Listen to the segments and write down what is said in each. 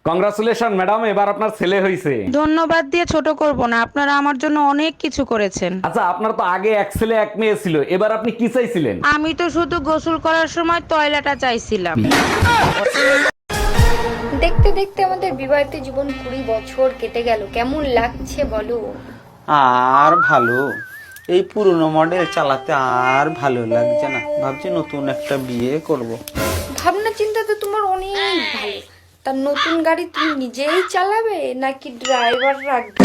Congratulation madam, এবার আপনার ছেলে হইছে। ধন্যবাদ দিয়ে ছোট করব না, আপনারা আমার জন্য অনেক কিছু করেছেন। আচ্ছা, আপনার তো আগে এক ছেলে এক মেয়ে ছিল, এবার আপনি কি চাইছিলেন? আমি তো শুধু গোসল করার সময় টয়লেটটা চাইছিলাম। দেখতে দেখতে আমাদের বিবাহিত জীবন 20 বছর কেটে গেল, কেমন লাগছে বলো? আর ভালো, এই পুরনো মডেল চালাতে আর ভালো লাগছে না। ভাবছি নতুন একটা বিয়ে করব। ভাবনা চিন্তা তো তোমার অনেক ভালো। তার নতুন গাড়ি তুমি নিজেই চালাবে নাকি ড্রাইভার রাখবে?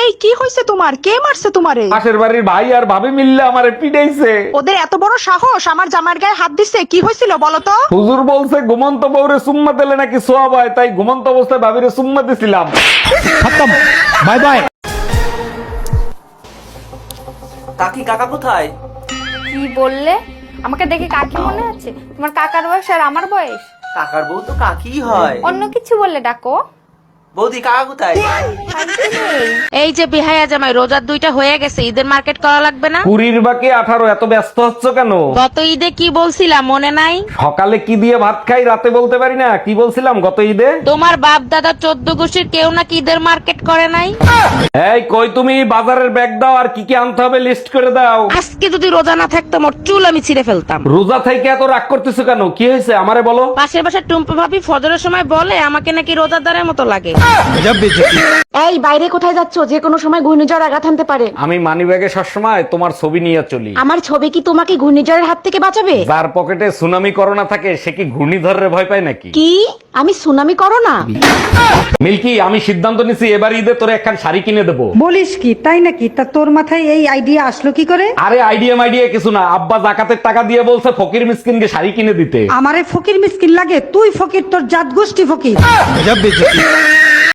এই কি হয়েছে তোমার? কে মারছে তোমারে? পাশের বাড়ির ভাই আর ভাবি মিললে আমারে পিটাইছে। ওদের এত বড় সাহস আমার জামার গায়ে হাত দিচ্ছে? কি হয়েছিল বলো তো? হুজুর বলছে ঘুমন্ত বউরে সুম্মা দিলে নাকি সোয়াব হয়, তাই ঘুমন্ত অবস্থায় ভাবিরে সুম্মা দিছিলাম। Bye bye. কাকি কাকা কোথায়? কি বললে? আমাকে দেখে কাকি মনে আছে? তোমার কাকার বয়স আর আমার বয়স? কাকার বউ তো কাকি হয়। অন্য কিছু বললে ডাকো। বৌদি কাকা কোথায়? এই যে বিহায়া জামাই, রোজার 2টা হয়ে গেছে, ঈদের মার্কেট করা লাগবে না? 20 বাকি 18, এত ব্যস্ত হচ্ছ কেন? গত ঈদে কি বলছিলাম মনে নাই? সকালে কি দিয়ে ভাত খাই রাতে বলতে পারি না, কি বলছিলাম গত ঈদে? তোমার বাপ দাদা 14 গোষ্ঠীর কেউ নাকি ঈদের মার্কেট করে নাই। এই কই তুমি, বাজারের ব্যাগ দাও, আর কি কি আনতে হবে লিস্ট করে দাও। আজকে যদি রোজা না থাকতাম ওর চুল আমি ছিঁড়ে ফেলতাম। রোজা থেকে এত রাগ করতেছো কেন? কি হয়েছে আমারে বলো। পাশের বাসার টুম্পা ভাবি ফজরের সময় বলে আমাকে নাকি রোজাদারের মতো লাগে। এই বাইরে কোথায় যাচ্ছ? যে কোনো সময় ঘূর্ণিঝড় আঘাত হানতে পারে। আমি মানিব্যাগে সবসময় তোমার ছবি নিয়ে চলি। আমার ছবি কি তোমাকে ঘূর্ণিঝড়ের হাত থেকে বাঁচাবে? যার পকেটে সুনামি করোনা থাকে সে কি ঘূর্ণিঝড়ের ভয় পায় নাকি? কি আমি সুনামি করো না? মিল্কি, আমি সিদ্ধান্ত নিছি এবার ঈদে তোরে একখান শাড়ি কিনে দেবো। বলিস কি, তাই নাকি? তা তোর মাথায় এই আইডিয়া আসলো কি করে? আরে আইডিয়া মাইডিয়া কিছু না, আব্বা জাকাতের টাকা দিয়ে বলছে ফকির মিসকিনকে শাড়ি কিনে দিতে। আমারে ফকির মিসকিন লাগে? তুই ফকির, তোর জাত গোষ্ঠী ফকির।